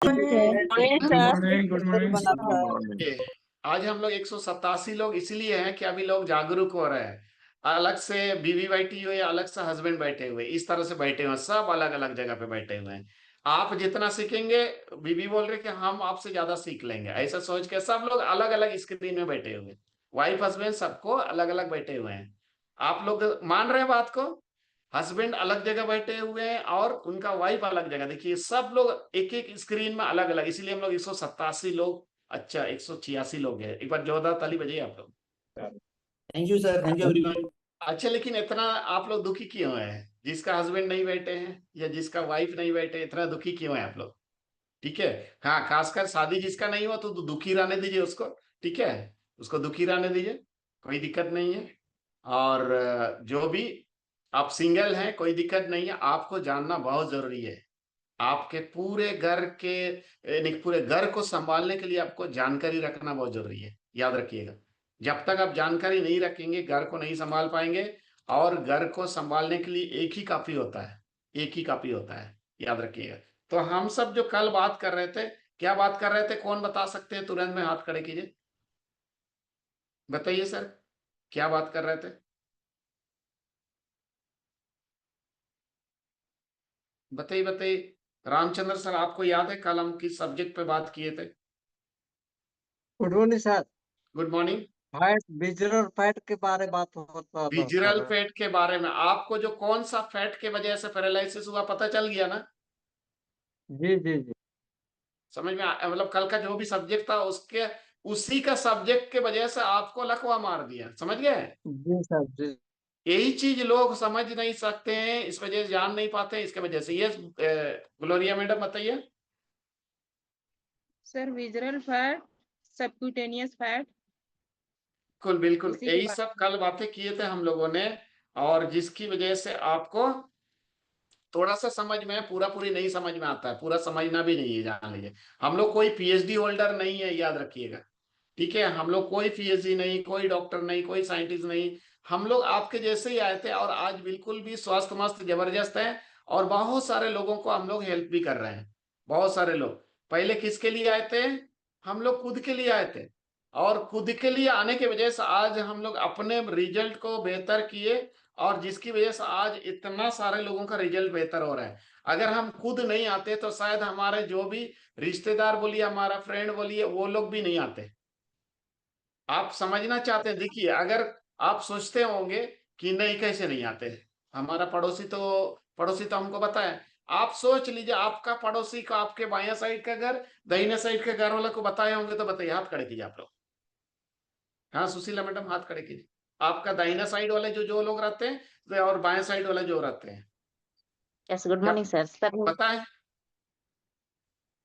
Good morning good morning. Okay, आज हम लोग 187 लोग इसलिए हैं कि अभी लोग जागरूक हो रहे हैं। अलग से बीवी बैठी हुई है, अलग से हस्बैंड बैठे हुए, इस तरह से बैठे हुए हैं, सब अलग अलग जगह पे बैठे हुए हैं। आप जितना सीखेंगे, बीवी बोल रहे कि हम आपसे ज्यादा सीख लेंगे, ऐसा सोच के सब लोग अलग अलग स्क्रीन में बैठे हुए हैं। वाइफ हस्बैंड सबको अलग अलग बैठे हुए हैं। आप लोग मान रहे हैं बात को? हस्बैंड अलग जगह बैठे हुए हैं और उनका वाइफ अलग जगह। देखिए सब लोग एक एक स्क्रीन में अलग अलग, इसलिए हम लोग 187 लोग, अच्छा 186 लोग हैं। एक बार जोरदार ताली बजाइए आप लोग। Thank you sir, thank you everyone. अच्छा, लेकिन इतना आप लोग दुखी क्यों हैं? जिसका हस्बैंड नहीं बैठे हैं या जिसका वाइफ नहीं बैठे, इतना दुखी क्यों है आप लोग? ठीक है, हाँ, खासकर शादी जिसका नहीं हुआ तो दुखी रहने दीजिए उसको। ठीक है, उसको दुखी रहने दीजिए, कोई दिक्कत नहीं है। और जो भी आप सिंगल हैं, कोई दिक्कत नहीं है। आपको जानना बहुत जरूरी है। आपके पूरे घर के यानी पूरे घर को संभालने के लिए आपको जानकारी रखना बहुत जरूरी है, याद रखिएगा। जब तक आप जानकारी नहीं रखेंगे, घर को नहीं संभाल पाएंगे। और घर को संभालने के लिए एक ही काफी होता है, एक ही काफी होता है, याद रखिएगा। तो हम सब जो कल बात कर रहे थे, क्या बात कर रहे थे, कौन बता सकते हैं? तुरंत में हाथ खड़े कीजिए, बताइए सर, क्या बात कर रहे थे? बताइए बताइए। रामचंद्र सर, आपको याद है कल हम किस सब्जेक्ट पे बात किए थे? Good morning sir. Good morning. Fat, visual fat के बारे में बात होता था विजुअल सर। फैट के बारे में आपको जो कौन सा फैट के वजह से पैरालिसिस हुआ पता चल गया ना? जी जी जी। समझ में मतलब कल का जो भी सब्जेक्ट था उसके उसी का सब्जेक्ट के वजह से आपको लकवा मार दिया, समझ गए? जी सर जी। यही चीज लोग समझ नहीं सकते हैं, इस वजह से जान नहीं पाते हैं, इसके वजह से। ये ग्लोरिया मैडम बताइए। Sir visceral fat, subcutaneous fat, बिल्कुल बिल्कुल, इसी के यही बारे सब कल बातें किए थे हम लोगों ने। और जिसकी वजह से आपको थोड़ा सा समझ में, पूरा पूरी नहीं समझ में आता है, पूरा समझना भी नहीं है, जान लीजिए। हम लोग कोई पीएचडी होल्डर नहीं है, याद रखिएगा। ठीक है, हम लोग कोई पीएचडी नहीं, कोई डॉक्टर नहीं, कोई साइंटिस्ट नहीं। हम लोग आपके जैसे ही आए थे और आज बिल्कुल भी स्वस्थ मस्त जबरदस्त है। और बहुत सारे लोगों को हम लोग हेल्प भी कर रहे हैं। बहुत सारे लोग पहले किसके लिए आए थे? हम लोग खुद के लिए आए थे। और खुद के लिए आने की वजह से आज हम लोग अपने रिजल्ट को बेहतर किए। और जिसकी वजह से आज इतना सारे लोगों का रिजल्ट बेहतर हो रहा है। अगर हम खुद नहीं आते तो शायद हमारे जो भी रिश्तेदार बोलिए, हमारा फ्रेंड बोलिए, वो लोग भी नहीं आते। आप समझना चाहते हैं? देखिए, अगर आप सोचते होंगे कि नहीं कैसे नहीं आते, हमारा पड़ोसी तो हमको बताया। आप सोच लीजिए, आपका पड़ोसी को आपके बाया साइड का घर, दाहिने साइड के घर वाले को बताए होंगे तो बताइए, हाथ खड़े कीजिए आप लोग। हाँ सुशीला मैडम, हाथ खड़े कीजिए। आपका दाहिना साइड वाले जो जो लोग रहते हैं और बाएं साइड वाले जो रहते हैं, यस, गुड क्या मॉर्निंग सर। सर बताएं?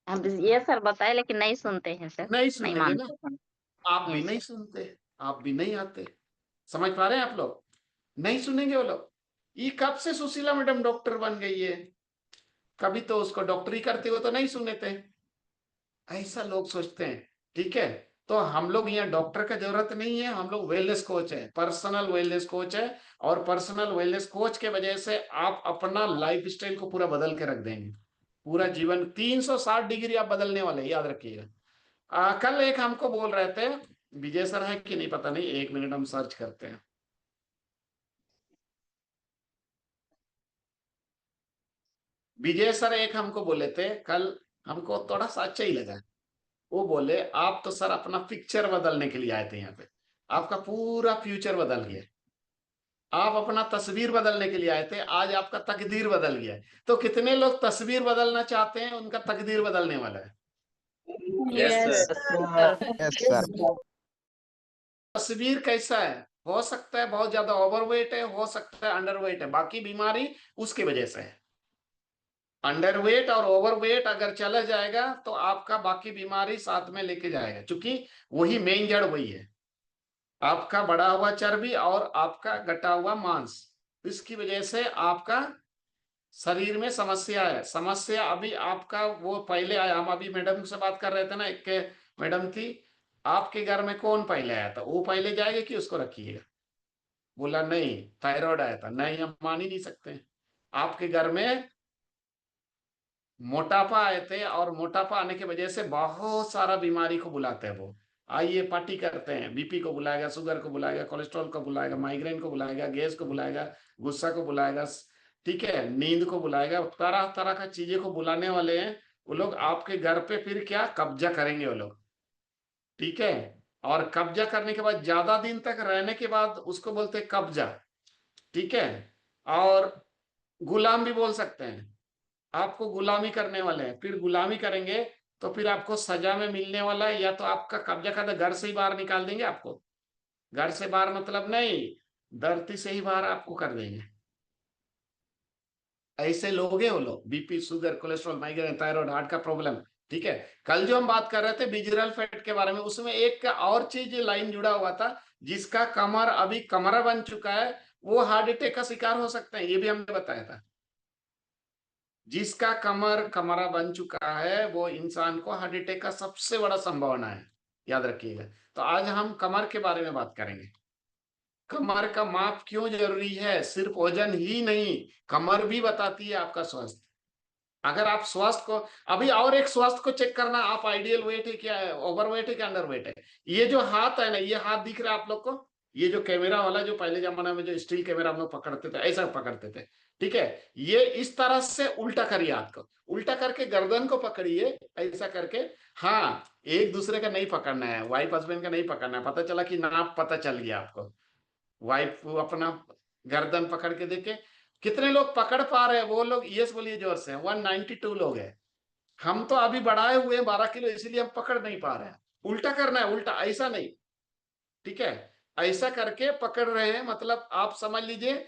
हम ये सर बताए लेकिन नहीं सुनते हैं सर, नहीं नहीं सुनेंगे ना? मानते हैं। आप भी यस नहीं सर। सुनते, आप भी नहीं आते। समझ पा रहे हैं आप लोग? नहीं सुनेंगे वो लोग। ये कब से सुशीला मैडम डॉक्टर बन गई है? कभी तो उसको डॉक्टरी करते हो तो नहीं सुने थे, ऐसा लोग सोचते हैं। ठीक है, तो हम लोग यहाँ डॉक्टर का जरूरत नहीं है, हम लोग वेलनेस कोच है, पर्सनल वेलनेस कोच है। और पर्सनल वेलनेस कोच के वजह से आप अपना लाइफ स्टाइल को पूरा बदल के रख देंगे। पूरा जीवन 360 डिग्री आप बदलने वाले हैं, याद रखिएगा। कल एक हमको बोल रहे थे, विजय सर है कि नहीं पता नहीं, 1 मिनट हम सर्च करते हैं। विजय सर एक हमको बोले थे कल, हमको थोड़ा सा अच्छा ही लगा। वो बोले आप तो सर अपना पिक्चर बदलने के लिए आए थे यहाँ पे, आपका पूरा फ्यूचर बदल गया। आप अपना तस्वीर बदलने के लिए आए थे, आज आपका तकदीर बदल गया है। तो कितने लोग तस्वीर बदलना चाहते हैं, उनका तकदीर बदलने वाला है? Yes sir. Yes sir. तस्वीर कैसा है? हो सकता है बहुत ज्यादा ओवरवेट है, हो सकता है अंडरवेट है, बाकी बीमारी उसकी वजह से है। अंडरवेट और ओवरवेट अगर चला जाएगा तो आपका बाकी बीमारी साथ में लेके जाएगा, क्योंकि वही मेन जड़ वही है, आपका बढ़ा हुआ चर्बी और आपका घटा हुआ मांस। इसकी वजह से आपका शरीर में समस्या है। समस्या अभी आपका वो पहले आया, हम अभी मैडम से बात कर रहे थे ना, एक मैडम थी, आपके घर में कौन पहले आया था? वो पहले जाएगा कि उसको रखिएगा? बोला नहीं, थायराइड आया था। नहीं, हम मान ही नहीं सकते। आपके घर में मोटापा आए थे, और मोटापा आने की वजह से बहुत सारा बीमारी को बुलाते हैं वो। आइए पार्टी करते हैं, बीपी को बुलाएगा, शुगर को बुलाएगा, कोलेस्ट्रॉल को बुलाएगा, माइग्रेन को बुलाएगा, गैस को बुलाएगा, गुस्सा को बुलाएगा, ठीक है, नींद को बुलाएगा, तरह तरह का चीजें को बुलाने वाले हैं वो लोग। आपके घर पे फिर क्या कब्जा करेंगे वो लोग, ठीक है। और कब्जा करने के बाद ज्यादा दिन तक रहने के बाद उसको बोलते हैं कब्जा, ठीक है। और गुलाम भी बोल सकते हैं, आपको गुलामी करने वाले हैं, फिर गुलामी करेंगे तो फिर आपको सजा में मिलने वाला है, या तो आपका कब्जा करके घर से ही बाहर निकाल देंगे आपको। घर से बाहर मतलब नहीं, धरती से ही बाहर आपको कर देंगे। ऐसे लोग हैं वो लोग, BP, sugar, cholesterol, migraine, thyroid, heart का प्रॉब्लम, ठीक है। कल जो हम बात कर रहे थे विजुअल फैट के बारे में, उसमें एक और चीज लाइन जुड़ा हुआ था, जिसका कमर अभी कमरा बन चुका है वो हार्ट अटैक का शिकार हो सकते हैं, ये भी हमने बताया था। जिसका कमर कमरा बन चुका है वो इंसान को हार्ट अटैक का सबसे बड़ा संभावना है, याद रखिएगा। तो आज हम कमर के बारे में बात करेंगे। कमर का माप क्यों जरूरी है, सिर्फ वजन ही नहीं, कमर भी बताती है आपका स्वास्थ्य। अगर आप स्वास्थ्य को, अभी और एक स्वास्थ्य को चेक करना, आप आइडियल वेट है क्या, ओवर वेट है क्या, अंडर वेट है। ये जो हाथ है ना, ये हाथ दिख रहा है आप लोग को, ये जो कैमरा वाला, जो पहले जमाने में जो स्टील कैमरा हम लोग पकड़ते थे, ऐसा पकड़ते थे, ठीक है। ये इस तरह से उल्टा करिए, हाथ को उल्टा करके गर्दन को पकड़िए, ऐसा करके। हाँ, एक दूसरे का नहीं पकड़ना है, वाइफ हस्बैंड का नहीं पकड़ना है। पता चला कि नाप पता चल गया आपको, वाइफ अपना गर्दन पकड़ के देखे। कितने लोग पकड़ पा रहे हैं वो लोग यस बोलिए जोर से। 192 लोग हैं। हम तो अभी बढ़ाए हुए हैं 12 किलो, इसीलिए हम पकड़ नहीं पा रहे हैं। उल्टा करना है, उल्टा, ऐसा नहीं, ठीक है। ऐसा करके पकड़ रहे हैं, मतलब आप समझ लीजिए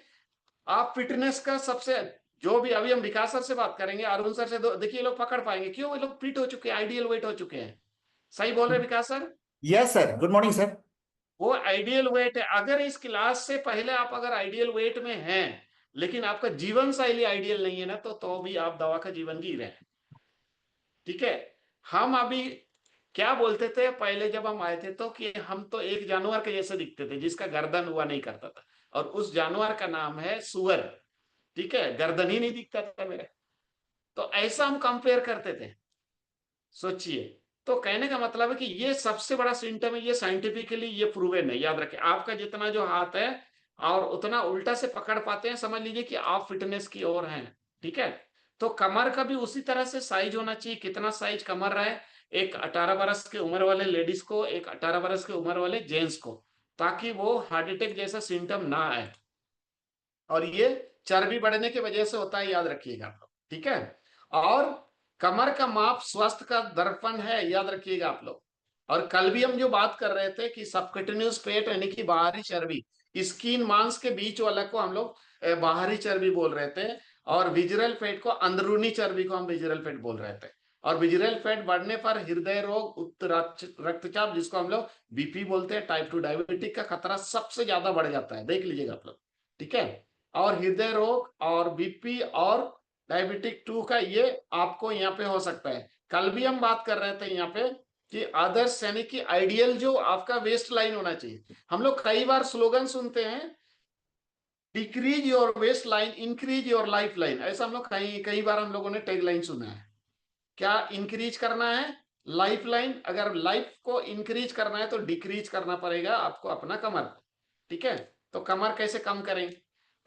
आप फिटनेस का सबसे, जो भी अभी हम विकास सर से बात करेंगे, अरुण सर से, देखिए लोग पकड़ पाएंगे, क्यों, वो लोग फिट हो चुके हैं, आइडियल वेट हो चुके हैं। सही बोल रहे Vikas sir? Yes sir, good morning sir. वो आइडियल वेट है। अगर इस क्लास से पहले आप अगर आइडियल वेट में हैं, लेकिन आपका जीवन शैली आइडियल नहीं है ना, तो भी आप दवा का जीवन जी रहे हैं, ठीक है। हम अभी क्या बोलते थे पहले जब हम आए थे, तो कि हम तो एक जानवर के जैसे दिखते थे जिसका गर्दन हुआ नहीं करता था, और उस जानवर का नाम है सुअर, ठीक है। गर्दन ही नहीं दिखता था मेरे। तो ऐसा हम कंपेयर करते थे, सोचिए। तो कहने का मतलब है कि ये सबसे बड़ा सिम्टम है, ये साइंटिफिकली ये प्रूवन है। याद रखें, आपका जितना जो हाथ है और उतना उल्टा से पकड़ पाते हैं, समझ लीजिए कि आप फिटनेस की ओर हैं, ठीक है। तो कमर का भी उसी तरह से साइज होना चाहिए। कितना साइज कमर रहे, एक 18 बरस की उम्र वाले लेडीज को, एक 18 बरस की उम्र वाले जेंट्स को, ताकि वो हार्ट अटैक जैसा सिम्टम ना आए। और ये चर्बी बढ़ने की वजह से होता है, याद रखिएगा आप लोग, ठीक है। और कमर का माप स्वास्थ्य का दर्पण है, याद रखिएगा आप लोग। और कल भी हम जो बात कर रहे थे कि सबक्यूटेनियस फैट यानी कि बाहरी चर्बी, स्किन मांस के बीच वाला को हम लोग बाहरी चर्बी बोल रहे थे, और विजुअल फैट को, अंदरूनी चर्बी को हम विजुअल फैट बोल रहे थे। और विजुअल फैट बढ़ने पर हृदय रोग, उच्च रक्तचाप, जिसको हम लोग बीपी बोलते हैं, टाइप 2 डायबिटीज का खतरा सबसे ज्यादा बढ़ जाता है, देख लीजिएगा आप लोग, ठीक है। और हृदय रोग और बीपी और डायबिटिक 2 का ये आपको यहाँ पे हो सकता है। कल भी हम बात कर रहे थे यहाँ पे कि आदर्श यानी कि आइडियल जो आपका वेस्ट लाइन होना चाहिए। हम लोग कई बार स्लोगन सुनते हैं, decrease your waist line, increase your life line, ऐसा हम लोग कई बार हम लोगों ने टैग लाइन सुना है। क्या इंक्रीज करना है? Life line. अगर लाइफ को इंक्रीज करना है तो डिक्रीज करना पड़ेगा आपको अपना कमर, ठीक है। तो कमर कैसे कम करेंगे?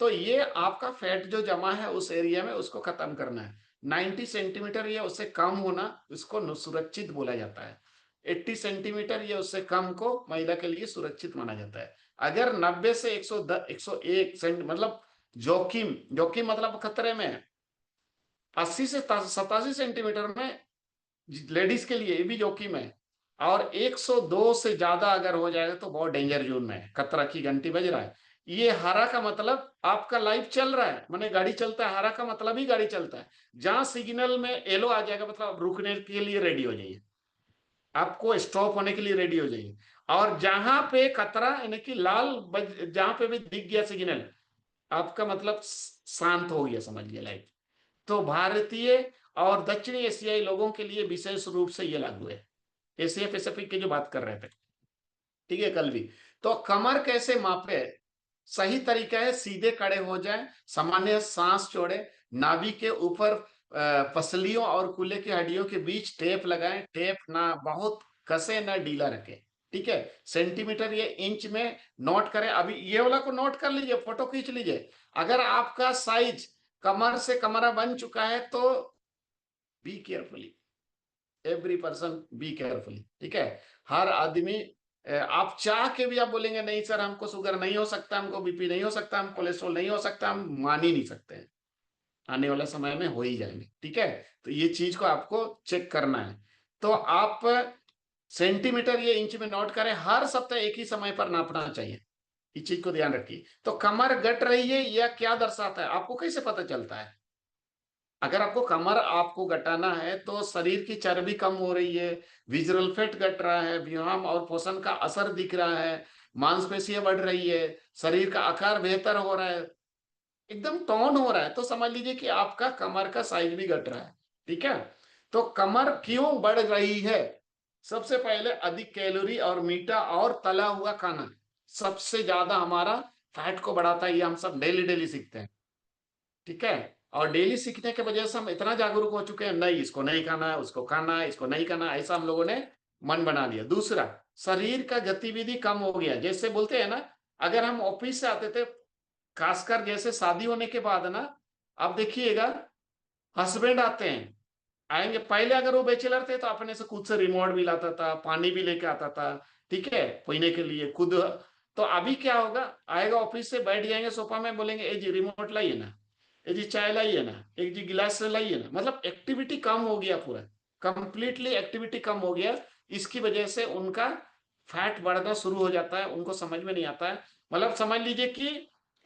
तो ये आपका फैट जो जमा है उस एरिया में, उसको खत्म करना है। 90 सेंटीमीटर या उससे कम होना, इसको सुरक्षित बोला जाता है। 80 सेंटीमीटर या उससे कम को महिला के लिए सुरक्षित माना जाता है। अगर 90 से 101 सेंट मतलब जोखिम, जोखिम मतलब खतरे में, 80 से 87 सेंटीमीटर में लेडीज के लिए भी जोखिम है। और 102 से ज्यादा अगर हो जाएगा तो बहुत डेंजर जोन में है, खतरा की घंटी बज रहा है। ये हरा का मतलब आपका लाइफ चल रहा है, माने गाड़ी चलता है, हरा का मतलब ही गाड़ी चलता है। जहां सिग्नल में येलो आ जाएगा मतलब आप रुकने के लिए रेडी हो जाइए, आपको स्टॉप होने के लिए रेडी हो जाइए। और जहां पे खतरा यानी कि लाल जहां पे भी दिख गया सिग्नल, आपका मतलब शांत हो गया, समझिए लाइफ। तो भारतीय और दक्षिणी एशियाई लोगों के लिए विशेष रूप से ये लागू है, एशिया पैसिफिक की जो बात कर रहे थे, ठीक है, कल भी। तो कमर कैसे मापे? सही तरीका है सीधे खड़े हो जाए, सामान्य सांस छोड़े, नाभि के ऊपर पसलियों और कूल्हे की हड्डियों के बीच टेप लगाएं। टेप ना बहुत कसे ना ढीला रखें, ठीक है। सेंटीमीटर या इंच में नोट करें। अभी ये वाला को नोट कर लीजिए, फोटो खींच लीजिए। अगर आपका साइज कमर से कमरा बन चुका है तो be carefully, every person be carefully, ठीक है। हर आदमी आप चाह के भी आप बोलेंगे नहीं सर हमको शुगर नहीं हो सकता, हमको बीपी नहीं हो सकता, हम कोलेस्ट्रॉल नहीं हो सकता, हम मान ही नहीं सकते हैं। आने वाले समय में हो ही जाएंगे, ठीक है। तो ये चीज को आपको चेक करना है। तो आप सेंटीमीटर या इंच में नोट करें। हर सप्ताह एक ही समय पर नापना चाहिए, इस चीज को ध्यान रखिए। तो कमर घट रही है या क्या दर्शाता है, आपको कैसे पता चलता है? अगर आपको कमर आपको घटाना है तो शरीर की चर्बी कम हो रही है, विजुअल फैट घट रहा है, व्यायाम और पोषण का असर दिख रहा है, मांसपेशियां बढ़ रही है, शरीर का आकार बेहतर हो रहा है, एकदम टोन हो रहा है, तो समझ लीजिए कि आपका कमर का साइज भी घट रहा है, ठीक है। तो कमर क्यों बढ़ रही है? सबसे पहले अधिक कैलोरी और मीठा और तला हुआ खाना सबसे ज्यादा हमारा फैट को बढ़ाता है। ये हम सब डेली डेली सीखते हैं, ठीक है। और डेली सीखने के वजह से हम इतना जागरूक हो चुके हैं, नहीं इसको नहीं खाना है, उसको खाना है, इसको नहीं खाना, ऐसा हम लोगों ने मन बना लिया। दूसरा, शरीर का गतिविधि कम हो गया। जैसे बोलते हैं ना, अगर हम ऑफिस से आते थे, खासकर जैसे शादी होने के बाद ना, आप देखिएगा हस्बैंड आते हैं, आएंगे, पहले अगर वो बैचलर थे तो अपने से खुद से रिमोट भी लाता था, पानी भी लेके आता था, ठीक है, पीने के लिए खुद। तो अभी क्या होगा, आएगा ऑफिस से, बैठ जाएंगे सोफा में, बोलेंगे ए जी रिमोट लाइए ना, ए जी चाय लाइए ना, एक जी गिलास से लाइए ना। मतलब एक्टिविटी कम हो गया, पूरा कंप्लीटली एक्टिविटी कम हो गया। इसकी वजह से उनका फैट बढ़ना शुरू हो जाता है, उनको समझ में नहीं आता है। मतलब समझ लीजिए कि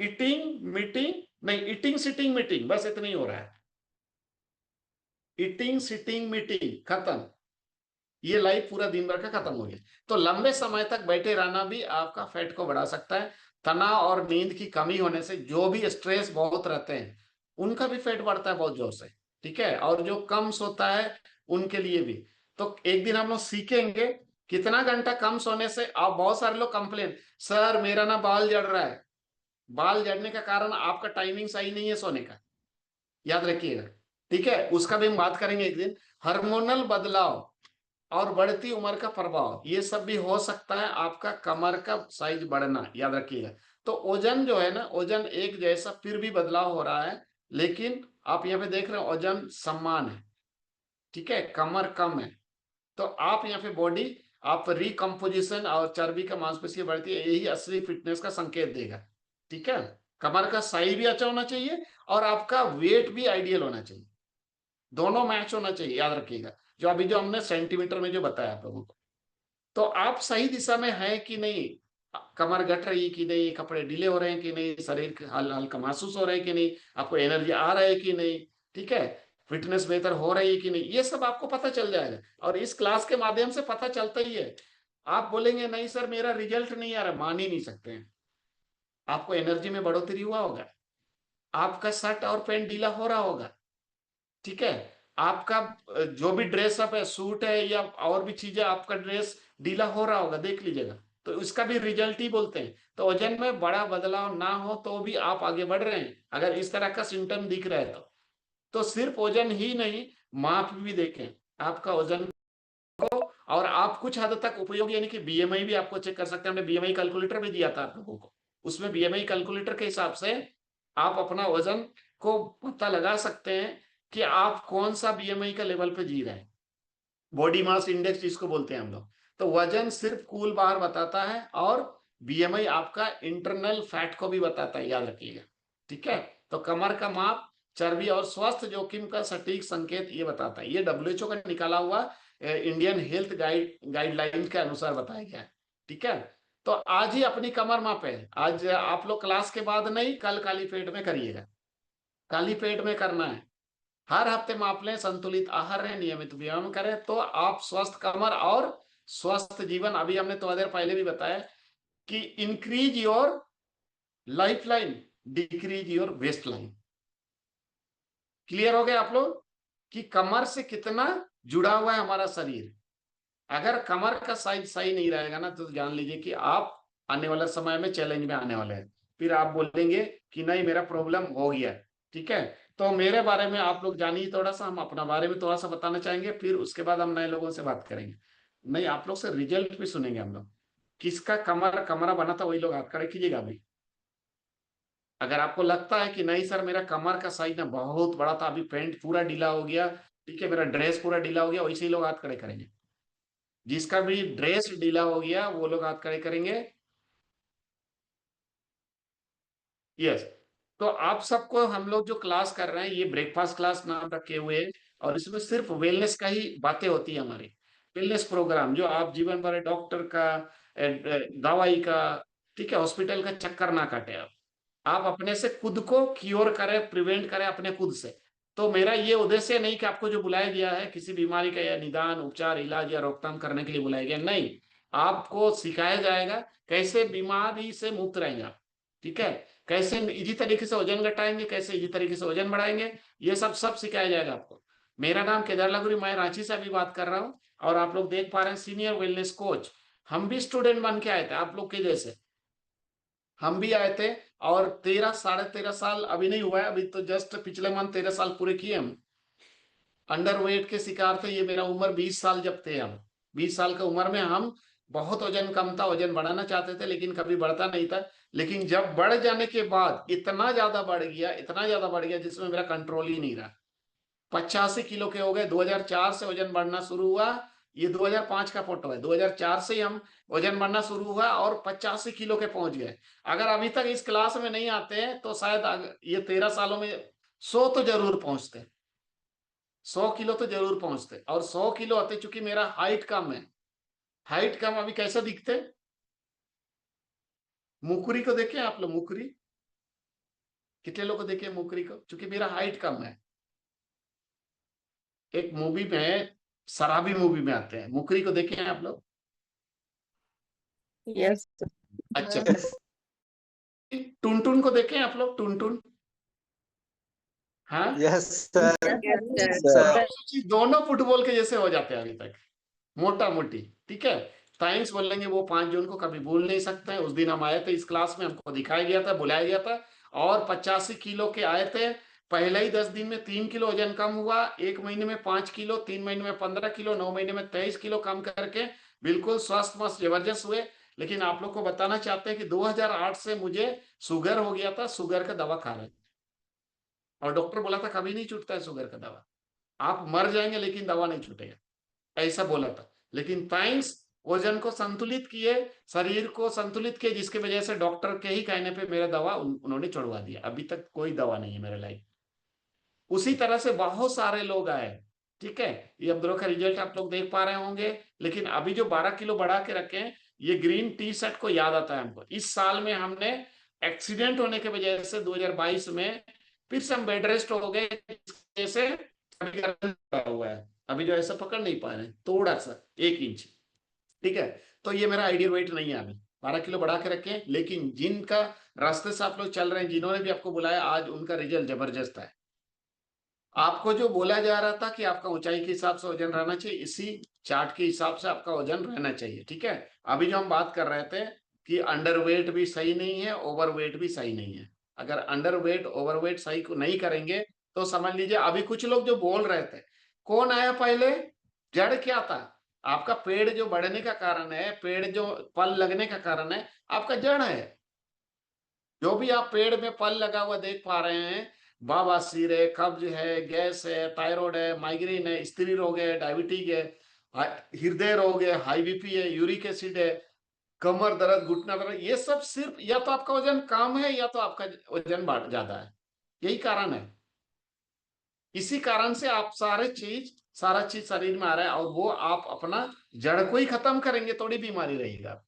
ईटिंग मीटिंग नहीं, ईटिंग सिटिंग मीटिंग, बस इतना ही हो रहा है। ईटिंग सिटिंग मीटिंग खत्म, ये लाइफ पूरा दिन भर का खत्म हो गया। तो लंबे समय तक बैठे रहना भी आपका फैट को बढ़ा सकता है। तनाव और नींद की कमी होने से, जो भी स्ट्रेस बहुत रहते हैं उनका भी फैट बढ़ता है बहुत जोर से, ठीक है। और जो कम सोता है उनके लिए भी। तो एक दिन हम लोग सीखेंगे कितना घंटा कम सोने से। आप बहुत सारे लोग कंप्लेन, सर मेरा ना बाल झड़ रहा है। बाल झड़ने का कारण आपका टाइमिंग सही नहीं है सोने का, याद रखिएगा, ठीक है। उसका भी हम बात करेंगे एक दिन। हार्मोनल बदलाव और बढ़ती उम्र का प्रभाव, ये सब भी हो सकता है आपका कमर का साइज बढ़ना, याद रखिएगा। तो वजन जो है ना, वजन एक जैसा फिर भी बदलाव हो रहा है, लेकिन आप यहाँ पे देख रहे हो वजन समान है, ठीक है, कमर कम है। तो आप यहाँ पे बॉडी, आप रिकम्पोजिशन और चर्बी का मांसपेशी बढ़ती है, यही असली फिटनेस का संकेत देगा, ठीक है। कमर का साइज भी अच्छा होना चाहिए और आपका वेट भी आइडियल होना चाहिए, दोनों मैच होना चाहिए, याद रखिएगा। जो अभी जो हमने सेंटीमीटर में जो बताया आप लोगों को, तो आप सही दिशा में है कि नहीं, कमर घट रही है कि नहीं, कपड़े ढीले हो रहे हैं कि नहीं, शरीर हल्का महसूस हो रहा है कि नहीं, आपको एनर्जी आ रहा है कि नहीं, ठीक है, फिटनेस बेहतर हो रही है कि नहीं, ये सब आपको पता चल जाएगा। और इस क्लास के माध्यम से पता चलता ही है। आप बोलेंगे नहीं सर मेरा रिजल्ट नहीं आ रहा, मान ही नहीं सकते हैं। आपको एनर्जी में बढ़ोतरी हुआ होगा, आपका शर्ट और पैंट ढीला हो रहा होगा, ठीक है, आपका जो भी ड्रेस अप है, सूट है या और भी चीजें, आपका ड्रेस ढीला हो रहा होगा, देख लीजिएगा। तो उसका भी रिजल्ट ही बोलते हैं। तो वजन में बड़ा बदलाव ना हो तो भी आप आगे बढ़ रहे हैं, अगर इस तरह का सिम्टम दिख रहा है तो सिर्फ वजन ही नहीं, माप भी देखें आपका वजन को। और आप कुछ हद तक उपयोग, यानी कि बीएमआई भी आपको चेक कर सकते हैं। हमने बीएमआई कैलकुलेटर भी दिया था आप लोगों को, उसमें बीएमआई कैलकुलेटर के हिसाब से आप अपना वजन को पता लगा सकते हैं कि आप कौन सा बीएमआई का लेवल पे जी रहे हैं। बॉडी मास इंडेक्स जिसको बोलते हैं हम लोग। तो वजन सिर्फ कुल बाहर बताता है और बीएमआई आपका इंटरनल फैट को भी बताता है, याद रखिएगा, ठीक है। तो कमर का माप चर्बी और स्वास्थ्य जोखिम का सटीक संकेत ये बताता है। ये डब्ल्यूएचओ का निकाला हुआ इंडियन हेल्थ गाइडलाइन के अनुसार बताया गया है, ठीक है। तो आज ही अपनी कमर मापे। आज आप लोग क्लास के बाद नहीं, कल खाली पेट में करिएगा, खाली पेट में करना है। हर हफ्ते माप लें, संतुलित आहार है, नियमित व्यायाम करें, तो आप स्वस्थ कमर और स्वस्थ जीवन। अभी हमने थोड़ा देर पहले भी बताया कि increase your life line, decrease your waist line. Clear हो गए आप लोग कि कमर से कितना जुड़ा हुआ है हमारा शरीर। अगर कमर का साइज सही नहीं रहेगा ना, तो जान लीजिए कि आप आने वाला समय में चैलेंज में आने वाले हैं। फिर आप बोलेंगे कि नहीं मेरा प्रॉब्लम हो गया, ठीक है। तो मेरे बारे में आप लोग जानिए थोड़ा सा, हम अपना बारे में थोड़ा सा बताना चाहेंगे, फिर उसके बाद हम नए लोगों से बात करेंगे। नहीं, आप लोग से रिजल्ट भी सुनेंगे हम लोग। किसका कमरा बना था वही लोग हाथ खड़े कीजिएगा अभी। अगर आपको लगता है कि नहीं सर मेरा कमर का साइज ना बहुत बड़ा था, अभी पैंट पूरा ढीला हो गया, ठीक है, मेरा ड्रेस पूरा ढीला हो गया, वैसे ही लोग हाथ खड़े करेंगे। जिसका भी ड्रेस ढीला हो गया वो लोग हाथ खड़े करेंगे। यस। तो आप सबको हम लोग जो क्लास कर रहे हैं ये ब्रेकफास्ट क्लास नाम रखे हुए हैं, और इसमें सिर्फ वेलनेस का ही बातें होती है हमारी। वेलनेस प्रोग्राम जो आप जीवन भर डॉक्टर का दवाई का, ठीक है, हॉस्पिटल का चक्कर ना काटे। आप अपने से खुद को क्योर करें, प्रिवेंट करें अपने खुद से। तो मेरा ये उद्देश्य नहीं कि आपको जो बुलाया गया है किसी बीमारी का या निदान, उपचार, इलाज या रोकथाम करने के लिए बुलाया गया, नहीं। आपको सिखाया जाएगा कैसे बीमारी से मुक्त रहेंगे आप, ठीक है, कैसे इजी तरीके से वजन घटाएंगे, कैसे इजी तरीके से वजन बढ़ाएंगे, ये सब सिखाया जाएगा आपको। मेरा नाम केदार लागुरी, मैं रांची से अभी बात कर रहा हूँ, और आप लोग देख पा रहे हैं सीनियर वेलनेस कोच। हम भी स्टूडेंट बन के आए थे आप लोग के जैसे, हम भी आए थे, और 13-13.5 साल अभी नहीं हुआ है, अभी तो जस्ट पिछले मंथ 13 साल पूरे किए हम। अंडरवेट के शिकार थे, ये मेरा उम्र 20 साल जब थे हम, 20 साल की उम्र में हम, बहुत वजन कम था, वजन बढ़ाना चाहते थे लेकिन कभी बढ़ता नहीं था। लेकिन जब बढ़ जाने के बाद इतना ज्यादा बढ़ गया, इतना ज्यादा बढ़ गया जिसमें मेरा कंट्रोल ही नहीं रहा। 85 किलो के हो गए। 2004 से वजन बढ़ना शुरू हुआ, ये 2005 का फोटो है, 2004 से हम वजन बढ़ना शुरू हुआ और 85 किलो के पहुंच गए। अगर अभी तक इस क्लास में नहीं आते हैं तो शायद ये 13 सालों में 100 तो जरूर पहुंचते, 100 किलो तो जरूर पहुंचते। और 100 किलो आते, चूंकि मेरा हाइट कम है, हाइट कम, अभी कैसे दिखते, मुकरी को देखे आप लोग, मुकरी कितने लोग को देखे मुकरी को, चूंकि मेरा हाइट कम है। एक मूवी में, शराबी मूवी में आते हैं, मुकरी को देखे हैं आप लोग? Yes. अच्छा, टुनटुन को देखे हैं आप लोग, टुनटुन? हाँ, यस सर। दोनों फुटबॉल के जैसे हो जाते हैं अभी तक, मोटा मोटी, ठीक है। थैंक्स बोलेंगे वो 5 जून को कभी भूल नहीं सकते हैं। उस दिन हम आए थे इस क्लास में, हमको दिखाया गया था, बुलाया गया था, और 85 किलो के आए थे। पहले ही 10 दिन में 3 किलो वजन कम हुआ, 1 महीने में 5 किलो, 3 महीने में 15 किलो, 9 महीने में 23 किलो कम करके बिल्कुल स्वस्थ मस्त जबरदस्त हुए। लेकिन आप लोग को बताना चाहते हैं कि 2008 से मुझे शुगर हो गया था, शुगर का दवा खा रहे थे, और डॉक्टर बोला था कभी नहीं छूटता है शुगर का दवा, आप मर जाएंगे लेकिन दवा नहीं छूटेगा, ऐसा बोला था। लेकिन थैंक्स, वजन को संतुलित किए, शरीर को संतुलित किए, जिसकी वजह से डॉक्टर के ही कहने पे मेरा दवा उन्होंने छुड़वा दिया। अभी तक कोई दवा नहीं है मेरे लाइफ। उसी तरह से बहुत सारे लोग आए, ठीक है। ये अब दोनों का रिजल्ट आप लोग देख पा रहे होंगे। लेकिन अभी जो 12 किलो बढ़ा के रखे हैं, ये ग्रीन टी शर्ट को याद आता है हमको। इस साल में हमने एक्सीडेंट होने की वजह से 2022 में फिर से हम बेड रेस्ट हो गए, जैसे हुआ है, अभी जो ऐसा पकड़ नहीं पा रहे, थोड़ा सा 1 इंच, ठीक है। तो ये मेरा आइडियल वेट नहीं है, अभी 12 किलो बढ़ा के रखे। लेकिन जिनका रास्ते से आप लोग चल रहे हैं, जिन्होंने भी आपको बुलाया, आज उनका रिजल्ट जबरदस्त है। आपको जो बोला जा रहा था कि आपका ऊंचाई के हिसाब से वजन रहना चाहिए, इसी चार्ट के हिसाब से आपका वजन रहना चाहिए, ठीक है। अभी जो हम बात कर रहे थे कि अंडरवेट भी सही नहीं है, ओवरवेट भी सही नहीं है। अगर अंडरवेट ओवरवेट सही को नहीं करेंगे तो समझ लीजिए, अभी कुछ लोग जो बोल रहे थे, कौन आया पहले, जड़ क्या था आपका? पेड़ जो बढ़ने का कारण है, पेड़ जो फल लगने का कारण है, आपका जड़ है। जो भी आप पेड़ में फल लगा हुआ देख पा रहे हैं, बवासीर है, कब्ज है, गैस है, थायराइड है, माइग्रेन है, स्त्री रोग है, डायबिटीज है, हृदय रोग है, हाई बीपी है, यूरिक एसिड है, कमर दर्द, घुटना दर्द, ये सब सिर्फ या तो आपका वजन कम है या तो आपका वजन ज्यादा है, यही कारण है। इसी कारण से आप सारा चीज शरीर में आ रहा है, और वो आप अपना जड़ को ही खत्म करेंगे, थोड़ी बीमारी रहेगा,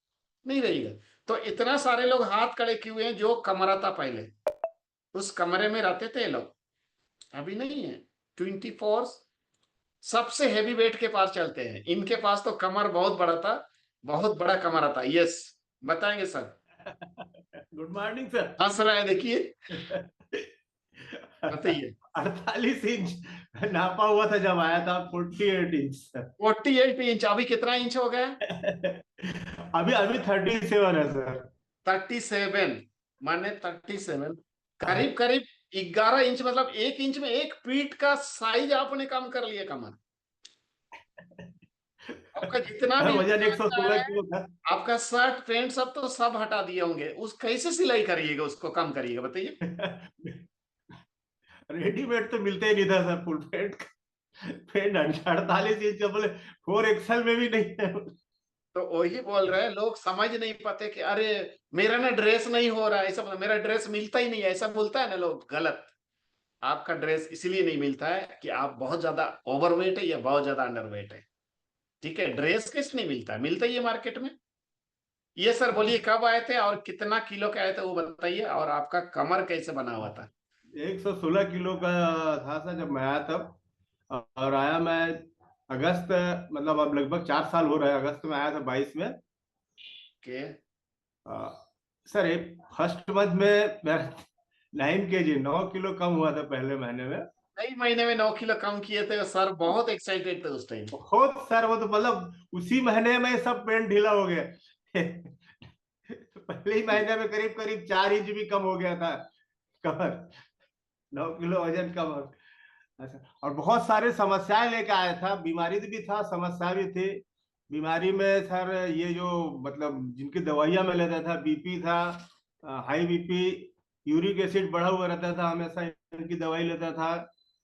नहीं रहेगा। तो इतना सारे लोग हाथ खड़े किए हुए हैं जो कमरा था पहले, उस कमरे में रहते थे लोग, अभी नहीं है। 24 सबसे हैवी वेट के पास चलते हैं, इनके पास तो कमर बहुत बड़ा था, बहुत बड़ा कमरा था। यस, बताएंगे सर। Good morning sir. हंस रहा है, देखिए, बताइए। 48 इंच नापा हुआ था जब आया था, 48 इंच सर। 48 इंच, अभी कितना इंच हो गया? अभी 37 है सर। 37 माने 37, करीब करीब 11 इंच मतलब 1 इंच में 1 फीट का साइज आपने कम कर लिया कमर। आपका जितना भी वजन वजन 116 है, किलो था। आपका शर्ट पैंट सब तो सब हटा दिए होंगे, उस कैसे सिलाई करिएगा, उसको कम करिएगा बताइए। रेडीमेड तो मिलते ही नहीं था sir, full pant pant 48 inch का, बोले 4XL में भी नहीं है। तो वही बोल रहे हैं, लोग समझ नहीं पाते कि अरे मेरा ना ड्रेस नहीं हो रहा है, ऐसा मेरा ड्रेस मिलता ही नहीं है, ऐसा बोलता है ना लोग, गलत। आपका ड्रेस इसलिए नहीं मिलता है कि आप बहुत ज्यादा ओवरवेट है या बहुत ज्यादा अंडरवेट है। ठीक है, ड्रेस किस नहीं मिलता है, मिलता ही है मार्केट में। ये सर बोलिए कब आए थे और कितना किलो के आए थे वो बताइए, और आपका कमर कैसे बना हुआ था। 116 किलो का था सर जब मैं आया तब, और आया मैं अगस्त, मतलब अब लगभग 4 साल हो रहे हैं। अगस्त में आया था 22 में। के सर एक फर्स्ट मंथ में मेरा 9 kg 9 किलो कम हुआ था पहले महीने में। कई महीने में 9 किलो कम किए थे सर, बहुत एक्साइटेड थे उस टाइम। बहुत सर, वो तो मतलब उसी महीने में सब पेट ढीला हो गया। पहले ही महीने में करीब करीब 4 इंच भी कम हो गया था कमर। 9 किलो वजन कम हो। अच्छा, और बहुत सारे समस्याएं लेकर आया था, बीमारी भी था, समस्या भी थी। बीमारी में सर ये जो मतलब जिनकी दवाइयां मैं लेता था, बीपी था, हाई बीपी, यूरिक एसिड बढ़ा हुआ रहता था, हमेशा इनकी दवाई लेता था।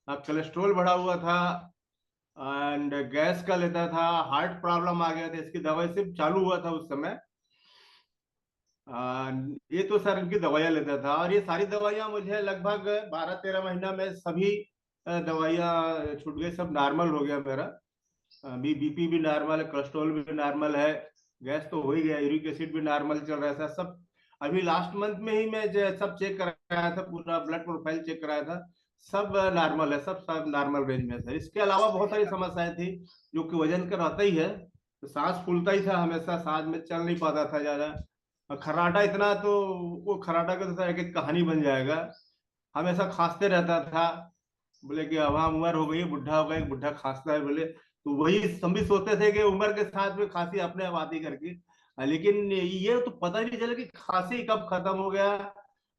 कोलेस्ट्रोल बढ़ा हुआ था, एंड गैस का लेता था, हार्ट प्रॉब्लम आ गया था, इसकी दवाई सिर्फ चालू हुआ था उस समय। ये तो सर इनकी दवाइयाँ लेता था, और ये सारी दवाइयाँ मुझे लगभग 12-13 महीना में सभी दवाइयाँ छूट गई, सब नॉर्मल हो गया मेरा। अभी बीपी भी नॉर्मल है, कोलेस्ट्रॉल भी नॉर्मल है, गैस तो हो ही गया, यूरिक एसिड भी नॉर्मल चल रहा था सब। अभी लास्ट मंथ में ही मैं सब चेक कराया था, पूरा ब्लड प्रोफाइल चेक कराया था, सब नॉर्मल है, सब नॉर्मल रेंज में सर। इसके अलावा बहुत सारी समस्याएं थी जो कि वजन का रहता ही है। तो सांस फूलता ही था हमेशा, सांस में चल नहीं पाता था ज्यादा। और खर्राटा इतना, तो वो खर्राटा का तो एक एक कहानी बन जाएगा। हमेशा खांसते रहता था, बोले कि अब हाँ उम्र हो गई, बुढ़ा हो गया, बुढ़ा खांसता है बोले। तो वही हम भी सोचते थे कि उम्र के साथ में खांसी अपने आप आती करके। लेकिन ये तो पता ही नहीं चला कि खांसी कब खत्म हो गया,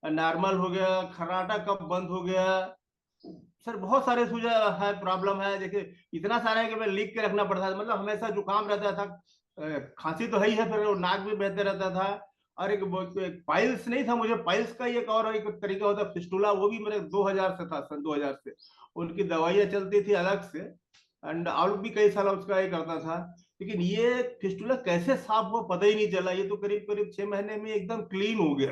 नॉर्मल हो गया, खर्राटा कब बंद हो गया। सर बहुत सारे सुझा है, प्रॉब्लम है, देखिए इतना सारा है कि मैं लिख के रखना पड़ता था। मतलब हमेशा जुकाम रहता था, खांसी तो है ही है, फिर नाक भी बहते रहता था। और एक पाइल्स नहीं था मुझे, पाइल्स का एक और एक तरीका होता है फिस्टुला, वो भी मेरे 2000 से था, सन 2000 से उनकी दवाइयाँ चलती थी अलग से, एंड और भी कई साल उसका ये करता था। लेकिन ये फिस्टुला कैसे साफ हुआ पता ही नहीं चला, ये तो करीब करीब 6 महीने में एकदम क्लीन हो गया।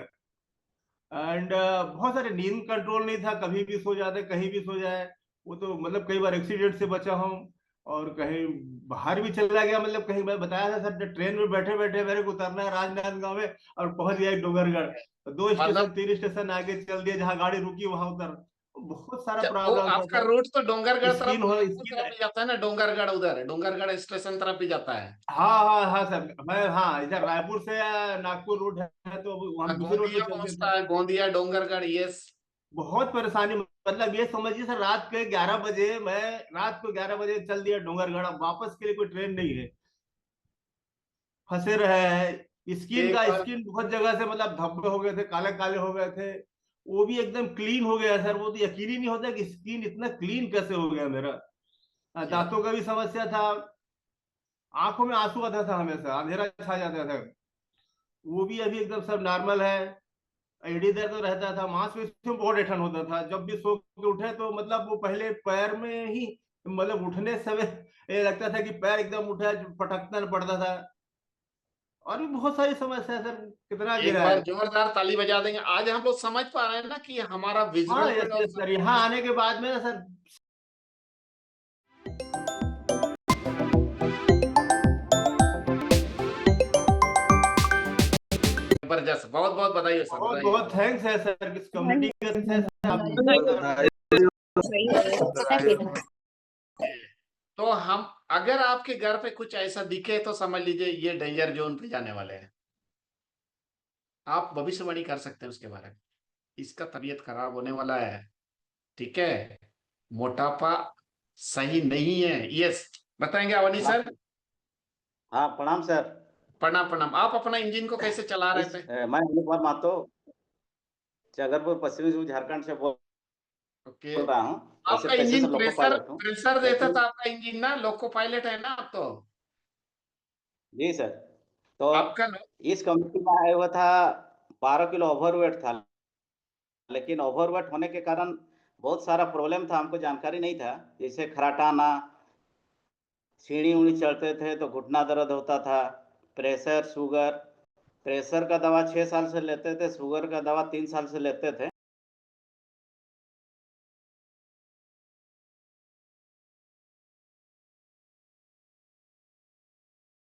एंड बहुत सारे नींद कंट्रोल नहीं था, कभी भी सो जाते, कहीं भी सो जाए। वो तो मतलब कई बार एक्सीडेंट से बचा हूँ, और कहीं बाहर भी चला गया, मतलब कहीं मैं बताया था सर, ट्रेन में बैठे बैठे मेरे को उतरना है राजनांदगांव में, और पहुंच गया डोंगरगढ़, 2 मतलब स्टेशन 3 स्टेशन आगे चल दिया, जहाँ गाड़ी रुकी वहां उतर। बहुत सारा वो प्रॉब्लम था आपका सर। रूट तो डोंगरगढ़ तरफ, स्किन हो नागपुर स्किन। तरफ भी जाता है ना, डोंगरगढ़ उधर है, डोंगरगढ़ स्टेशन तरफ भी जाता है। हाँ हाँ हाँ सर, मैं हाँ इधर रायपुर से नागपुर रूट है, तो हम दूसरे रोड पे गोंदिया चलते पहुंचता थे। है, गोंदिया डोंगरगढ़, यस। बहुत परेशानी, मतलब ये समझिए सर, रात के 11 बजे मैं, रात को 11 बजे चल दिया डोंगरगढ़, अब वापस के लिए कोई ट्रेन नहीं है, फंसे रहे हैं। स्किन एक का, बार स्किन बहुत जगह से मतलब धब्बे हो गए थे, काले काले हो गए थे, वो भी एकदम क्लीन हो गया सर। वो तो यकीन ही नहीं होता कि स्किन इतना क्लीन कैसे हो गया मेरा। दांतों का भी समस्या था, आंखों में आंसू आता था, हमेशा अंधेरा छा जाता था, वो भी अभी एकदम सब नॉर्मल है। एडी दर्द तो रहता था, मांसपेशियों में बहुत ऐंठन होता था, जब भी सो के उठे तो मतलब वो पहले पैर में ही, मतलब उठने समय ये लगता था कि पैर एकदम उठा, पटकना पड़ता था। और भी बहुत सारी समस्या है सर, कितना एक गिरा बार है। जोरदार ताली बजा देंगे, आज हम लोग समझ पा रहे हैं ना कि हमारा हाँ विजुअल यस और यस सर, यहाँ आने के बाद में ना सर, जबरदस्त, बहुत बहुत बधाई हो सर, बहुत बधाई हो। बहुत थैंक्स है सर, किस कम्युनिटी का thanks है सर, आप। तो हम, अगर आपके घर पे कुछ ऐसा दिखे तो समझ लीजिए ये डेंजर जोन पे जाने वाले हैं। आप भविष्यवाणी कर सकते हैं उसके बारे में, इसका तबीयत खराब होने वाला है, ठीक है, मोटापा सही नहीं है, यस। बताएंगे अवनी सर। हाँ प्रणाम सर। प्रणाम प्रणाम। आप अपना इंजन को कैसे चला रहे थे? मैं अनिल कुमार महतो, जगरपुर पश्चिमी झारखंड से बोल ओके बोल रहा हूँ। आपका वैसे इंजन लोको प्रेशर पायलट हूँ। प्रेशर देता लेकिन- था आपका इंजन ना, लोको पायलट है ना आप तो? जी सर, तो आपका इस कमेटी में आया हुआ था, 12 किलो ओवरवेट था, लेकिन ओवरवेट होने के कारण बहुत सारा प्रॉब्लम था, हमको जानकारी नहीं था। जैसे खराटाना, सीढ़ी उड़ी चढ़ते थे तो घुटना दर्द होता था, प्रेशर, शुगर। प्रेशर का दवा 6 साल से लेते थे, शुगर का दवा 3 साल से लेते थे।